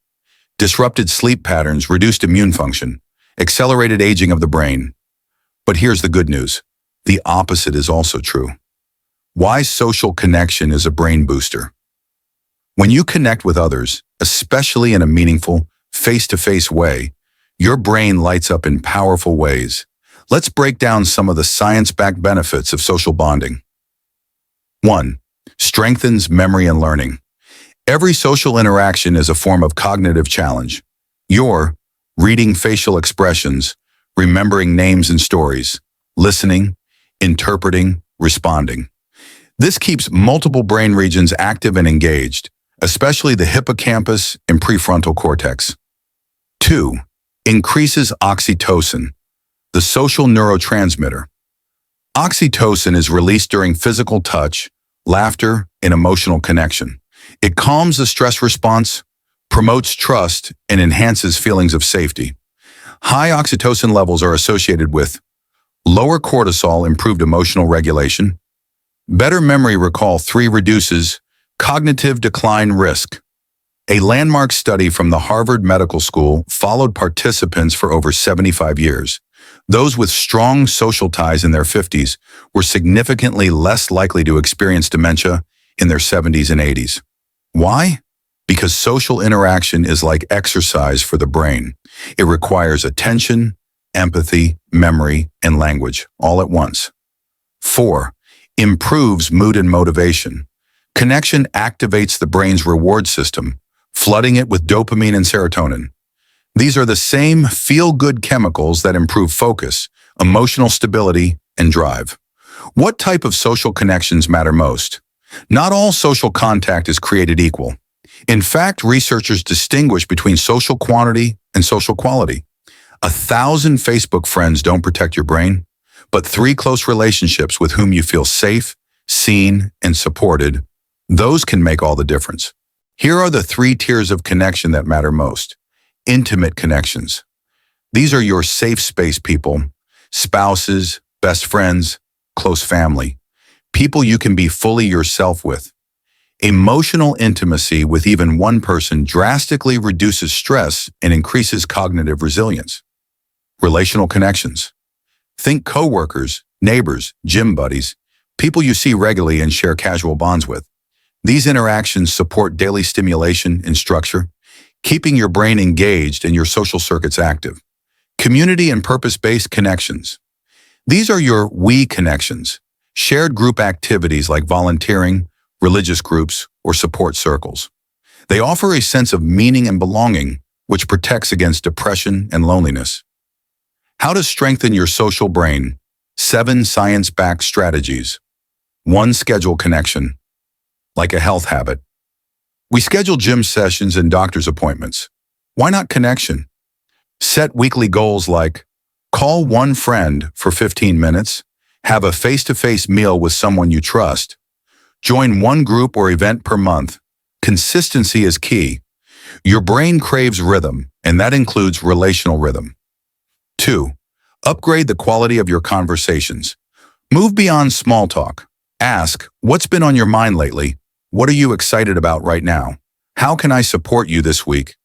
disrupted sleep patterns, reduced immune function, accelerated aging of the brain. But here's the good news. The opposite is also true. Why social connection is a brain booster. When you connect with others, especially in a meaningful, face-to-face way, your brain lights up in powerful ways. Let's break down some of the science-backed benefits of social bonding. 1. Strengthens memory and learning. Every social interaction is a form of cognitive challenge. You're reading facial expressions, remembering names and stories, listening, interpreting, responding. This keeps multiple brain regions active and engaged, especially the hippocampus and prefrontal cortex. 2. Increases oxytocin, the social neurotransmitter. Oxytocin is released during physical touch, laughter, and emotional connection. It calms the stress response, promotes trust, and enhances feelings of safety. High oxytocin levels are associated with lower cortisol, improved emotional regulation, better memory recall. 3. Reduces cognitive decline risk. A landmark study from the Harvard Medical School followed participants for over 75 years. Those with strong social ties in their 50s were significantly less likely to experience dementia in their 70s and 80s. Why? Because social interaction is like exercise for the brain. It requires attention, empathy, memory, and language all at once. 4. Improves mood and motivation. Connection activates the brain's reward system, flooding it with dopamine and serotonin. These are the same feel-good chemicals that improve focus, emotional stability, and drive. What type of social connections matter most? Not all social contact is created equal. In fact, researchers distinguish between social quantity and social quality. 1,000 Facebook friends don't protect your brain, but 3 close relationships with whom you feel safe, seen, and supported, those can make all the difference. Here are the 3 tiers of connection that matter most. Intimate connections. These are your safe space people, spouses, best friends, close family, people you can be fully yourself with. Emotional intimacy with even one person drastically reduces stress and increases cognitive resilience. Relational connections. Think coworkers, neighbors, gym buddies, people you see regularly and share casual bonds with. These interactions support daily stimulation and structure, keeping your brain engaged and your social circuits active. Community and purpose-based connections. These are your we connections, shared group activities like volunteering, religious groups, or support circles. They offer a sense of meaning and belonging, which protects against depression and loneliness. How to strengthen your social brain. 7 science-backed strategies. 1. Schedule connection. Like a health habit. We schedule gym sessions and doctor's appointments. Why not connection? Set weekly goals like call one friend for 15 minutes, have a face-to-face meal with someone you trust, join one group or event per month. Consistency is key. Your brain craves rhythm, and that includes relational rhythm. 2. Upgrade the quality of your conversations. Move beyond small talk. Ask, what's been on your mind lately? What are you excited about right now? How can I support you this week?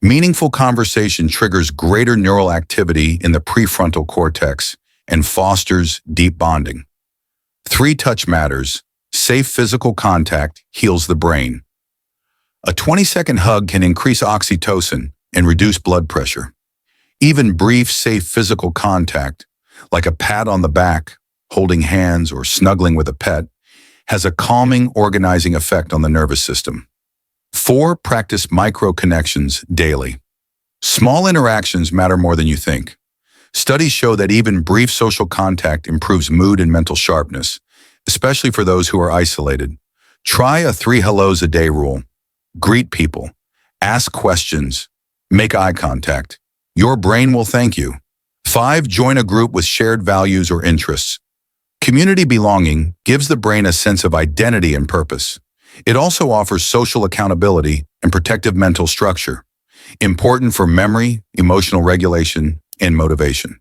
Meaningful conversation triggers greater neural activity in the prefrontal cortex and fosters deep bonding. 3. Touch matters. Safe physical contact heals the brain. A 20-second hug can increase oxytocin and reduce blood pressure. Even brief, safe physical contact, like a pat on the back, holding hands, or snuggling with a pet, has a calming, organizing effect on the nervous system. 4. Practice micro-connections daily. Small interactions matter more than you think. Studies show that even brief social contact improves mood and mental sharpness, especially for those who are isolated. Try a 3 hellos a day rule. Greet people. Ask questions. Make eye contact. Your brain will thank you. 5. Join a group with shared values or interests. Community belonging gives the brain a sense of identity and purpose. It also offers social accountability and protective mental structure, important for memory, emotional regulation, and motivation.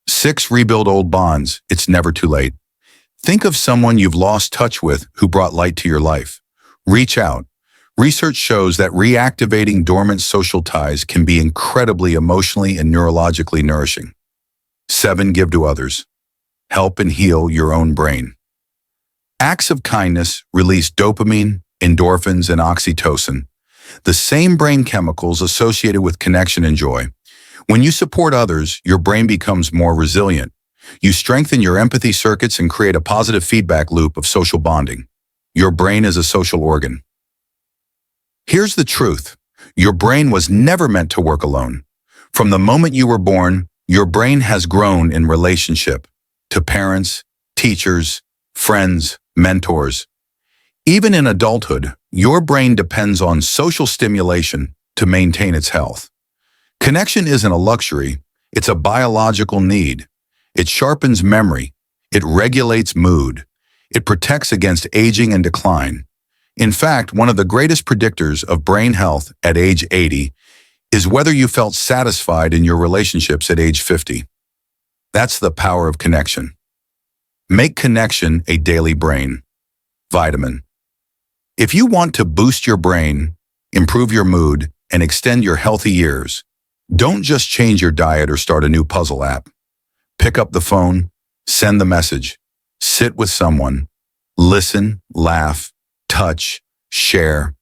6. Rebuild old bonds. It's never too late. Think of someone you've lost touch with who brought light to your life. Reach out. Research shows that reactivating dormant social ties can be incredibly emotionally and neurologically nourishing. 7. Give to others. Help and heal your own brain. Acts of kindness release dopamine, endorphins, and oxytocin, the same brain chemicals associated with connection and joy. When you support others, your brain becomes more resilient. You strengthen your empathy circuits and create a positive feedback loop of social bonding. Your brain is a social organ. Here's the truth. Your brain was never meant to work alone. From the moment you were born, your brain has grown in relationship to parents, teachers, friends, mentors. Even in adulthood, your brain depends on social stimulation to maintain its health. Connection isn't a luxury, it's a biological need. It sharpens memory, it regulates mood, it protects against aging and decline. In fact, one of the greatest predictors of brain health at age 80 is whether you felt satisfied in your relationships at age 50. That's the power of connection. Make connection a daily brain vitamin. If you want to boost your brain, improve your mood, and extend your healthy years, don't just change your diet or start a new puzzle app. Pick up the phone, send the message, sit with someone, listen, laugh, touch, share.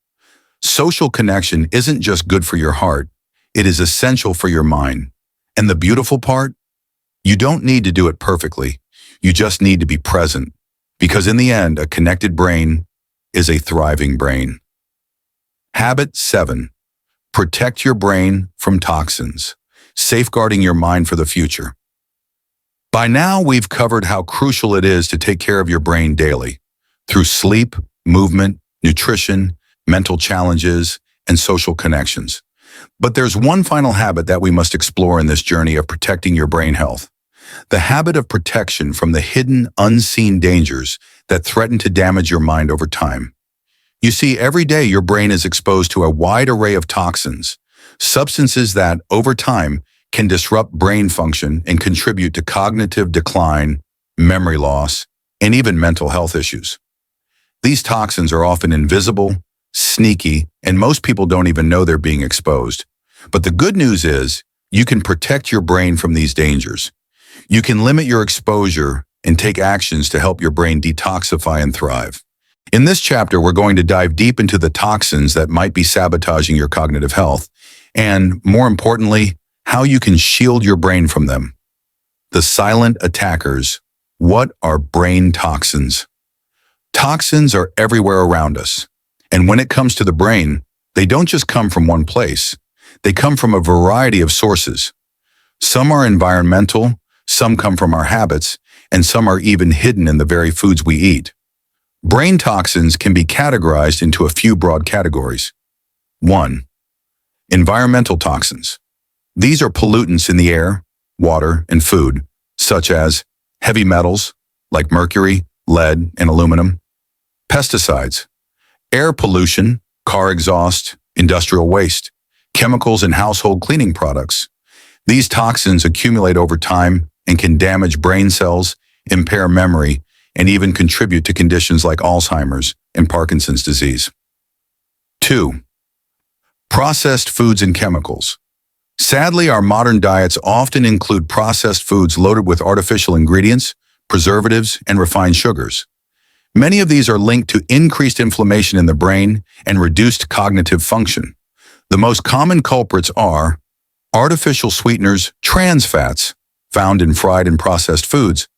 Social connection isn't just good for your heart, it is essential for your mind. And the beautiful part? You don't need to do it perfectly. You just need to be present. Because in the end, a connected brain is a thriving brain. Habit 7. Protect your brain from toxins, safeguarding your mind for the future. By now, we've covered how crucial it is to take care of your brain daily, through sleep, movement, nutrition, mental challenges, and social connections. But there's one final habit that we must explore in this journey of protecting your brain health. The habit of protection from the hidden, unseen dangers that threaten to damage your mind over time. You see, every day your brain is exposed to a wide array of toxins, substances that, over time, can disrupt brain function and contribute to cognitive decline, memory loss, and even mental health issues. These toxins are often invisible, sneaky, and most people don't even know they're being exposed. But the good news is, you can protect your brain from these dangers. You can limit your exposure and take actions to help your brain detoxify and thrive. In this chapter, we're going to dive deep into the toxins that might be sabotaging your cognitive health, and more importantly, how you can shield your brain from them. The silent attackers. What are brain toxins? Toxins are everywhere around us. And when it comes to the brain, they don't just come from one place. They come from a variety of sources. Some are environmental, some come from our habits, and some are even hidden in the very foods we eat. Brain toxins can be categorized into a few broad categories. 1. Environmental toxins. These are pollutants in the air, water, and food, such as heavy metals like mercury, lead, and aluminum. Pesticides. Air pollution, car exhaust, industrial waste, chemicals in household cleaning products. These toxins accumulate over time and can damage brain cells, impair memory, and even contribute to conditions like Alzheimer's and Parkinson's disease. 2. Processed foods and chemicals. Sadly, our modern diets often include processed foods loaded with artificial ingredients, preservatives, and refined sugars. Many of these are linked to increased inflammation in the brain and reduced cognitive function. The most common culprits are artificial sweeteners, trans fats, found in fried and processed foods,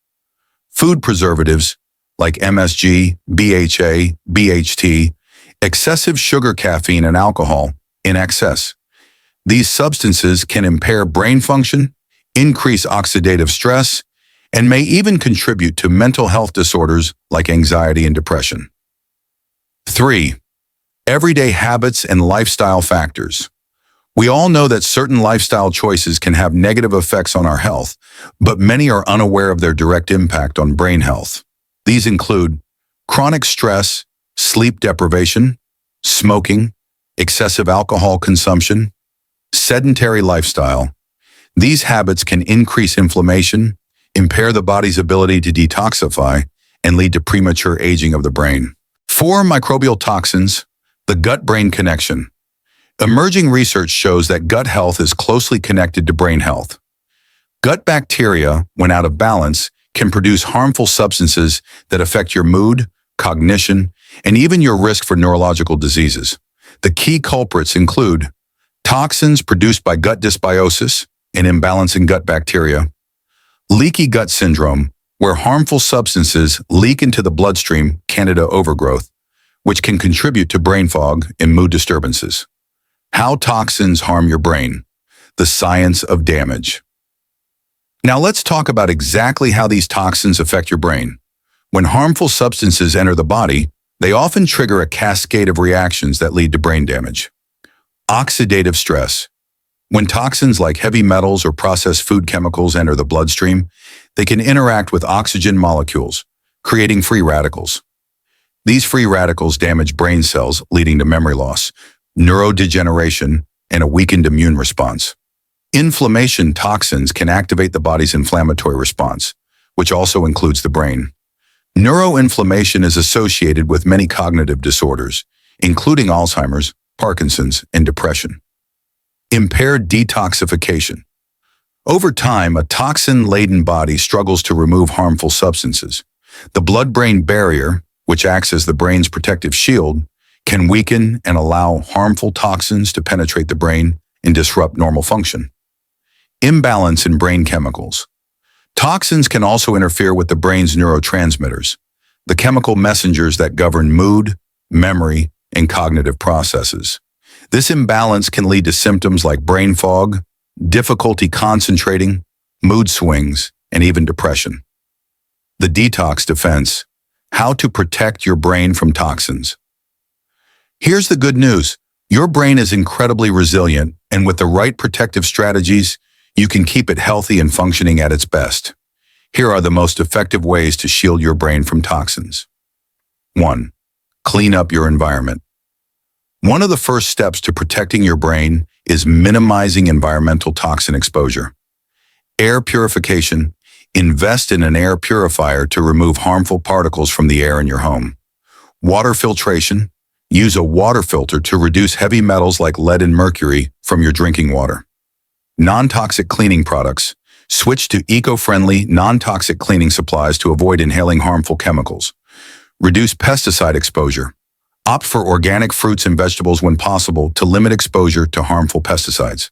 food preservatives like MSG, BHA, BHT, excessive sugar, caffeine, and alcohol in excess. These substances can impair brain function, increase oxidative stress, and may even contribute to mental health disorders like anxiety and depression. 3. Everyday habits and lifestyle factors. We all know that certain lifestyle choices can have negative effects on our health, but many are unaware of their direct impact on brain health. These include chronic stress, sleep deprivation, smoking, excessive alcohol consumption, sedentary lifestyle. These habits can increase inflammation, impair the body's ability to detoxify, and lead to premature aging of the brain. 4. Microbial toxins, the gut-brain connection. Emerging research shows that gut health is closely connected to brain health. Gut bacteria, when out of balance, can produce harmful substances that affect your mood, cognition, and even your risk for neurological diseases. The key culprits include toxins produced by gut dysbiosis, an imbalance in gut bacteria, leaky gut syndrome, where harmful substances leak into the bloodstream, candida overgrowth, which can contribute to brain fog and mood disturbances. How toxins harm your brain. The science of damage. Now let's talk about exactly how these toxins affect your brain. When harmful substances enter the body, they often trigger a cascade of reactions that lead to brain damage. Oxidative stress. When toxins like heavy metals or processed food chemicals enter the bloodstream, they can interact with oxygen molecules, creating free radicals. These free radicals damage brain cells, leading to memory loss, neurodegeneration, and a weakened immune response. Inflammation toxins can activate the body's inflammatory response, which also includes the brain. Neuroinflammation is associated with many cognitive disorders, including Alzheimer's, Parkinson's, and depression. Impaired detoxification. Over time, a toxin-laden body struggles to remove harmful substances. The blood-brain barrier, which acts as the brain's protective shield, can weaken and allow harmful toxins to penetrate the brain and disrupt normal function. Imbalance in brain chemicals. Toxins can also interfere with the brain's neurotransmitters, the chemical messengers that govern mood, memory, and cognitive processes. This imbalance can lead to symptoms like brain fog, difficulty concentrating, mood swings, and even depression. The detox defense. How to protect your brain from toxins. Here's the good news. Your brain is incredibly resilient, and with the right protective strategies, you can keep it healthy and functioning at its best. Here are the most effective ways to shield your brain from toxins. 1. Clean up your environment. One of the first steps to protecting your brain is minimizing environmental toxin exposure. Air purification. Invest in an air purifier to remove harmful particles from the air in your home. Water filtration. Use a water filter to reduce heavy metals like lead and mercury from your drinking water. Non-toxic cleaning products. Switch to eco-friendly, non-toxic cleaning supplies to avoid inhaling harmful chemicals. Reduce pesticide exposure. Opt for organic fruits and vegetables when possible to limit exposure to harmful pesticides.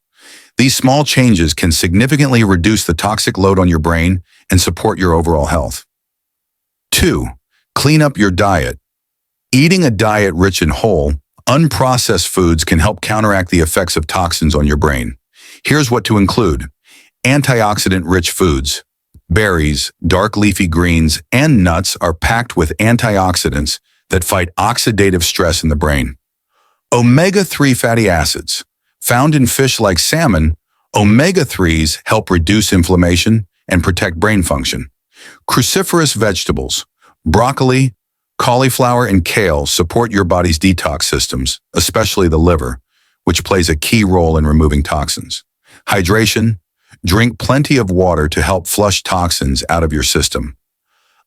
These small changes can significantly reduce the toxic load on your brain and support your overall health. 2. Clean up your diet. Eating a diet rich in whole, unprocessed foods can help counteract the effects of toxins on your brain. Here's what to include. Antioxidant-rich foods. Berries, dark leafy greens, and nuts are packed with antioxidants that fight oxidative stress in the brain. Omega-3 fatty acids. Found in fish like salmon, omega-3s help reduce inflammation and protect brain function. Cruciferous vegetables. Broccoli, cauliflower, and kale support your body's detox systems, especially the liver, which plays a key role in removing toxins. Hydration. Drink plenty of water to help flush toxins out of your system.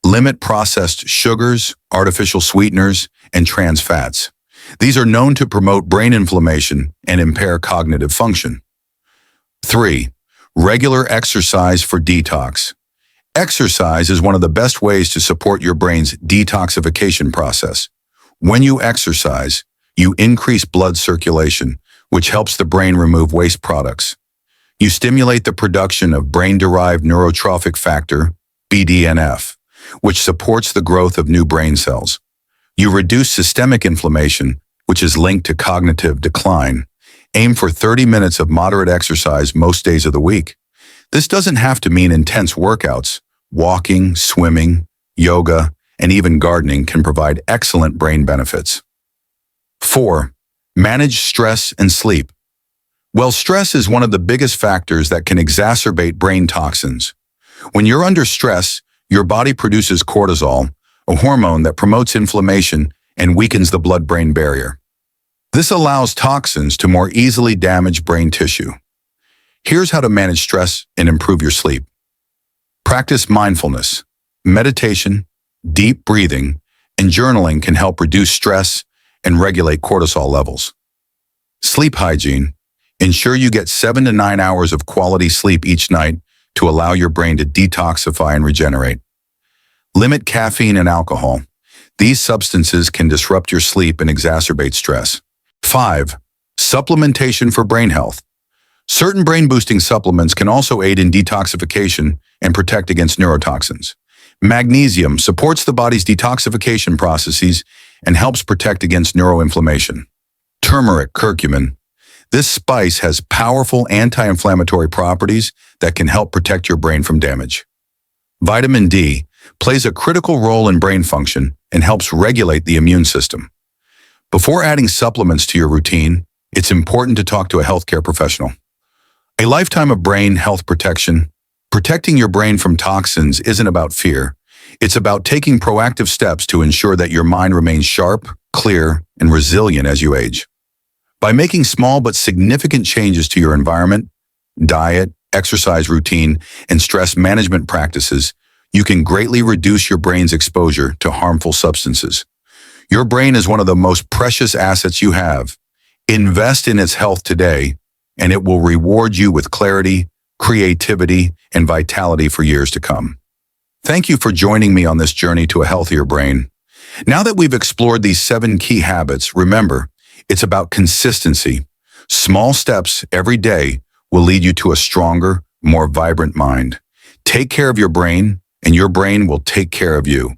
Limit processed sugars, artificial sweeteners, and trans fats. These are known to promote brain inflammation and impair cognitive function. 3. Regular exercise for detox. Exercise is one of the best ways to support your brain's detoxification process. When you exercise, you increase blood circulation, which helps the brain remove waste products. You stimulate the production of brain-derived neurotrophic factor, BDNF, which supports the growth of new brain cells. You reduce systemic inflammation, which is linked to cognitive decline. Aim for 30 minutes of moderate exercise most days of the week. This doesn't have to mean intense workouts. Walking, swimming, yoga, and even gardening can provide excellent brain benefits. 4. Manage stress and sleep. Well, stress is one of the biggest factors that can exacerbate brain toxins. When you're under stress, your body produces cortisol, a hormone that promotes inflammation and weakens the blood-brain barrier. This allows toxins to more easily damage brain tissue. Here's how to manage stress and improve your sleep. Practice mindfulness. Meditation, deep breathing, and journaling can help reduce stress and regulate cortisol levels. Sleep hygiene. Ensure you get 7 to 9 hours of quality sleep each night to allow your brain to detoxify and regenerate. Limit caffeine and alcohol. These substances can disrupt your sleep and exacerbate stress. 5. Supplementation for brain health. Certain brain-boosting supplements can also aid in detoxification and protect against neurotoxins. Magnesium supports the body's detoxification processes and helps protect against neuroinflammation. Turmeric, curcumin. This spice has powerful anti-inflammatory properties that can help protect your brain from damage. Vitamin D plays a critical role in brain function and helps regulate the immune system. Before adding supplements to your routine, it's important to talk to a healthcare professional. A lifetime of brain health protection. Protecting your brain from toxins isn't about fear. It's about taking proactive steps to ensure that your mind remains sharp, clear, and resilient as you age. By making small but significant changes to your environment, diet, exercise routine, and stress management practices, you can greatly reduce your brain's exposure to harmful substances. Your brain is one of the most precious assets you have. Invest in its health today, and it will reward you with clarity, creativity, and vitality for years to come. Thank you for joining me on this journey to a healthier brain. Now that we've explored these 7 key habits, remember, it's about consistency. Small steps every day will lead you to a stronger, more vibrant mind. Take care of your brain, and your brain will take care of you.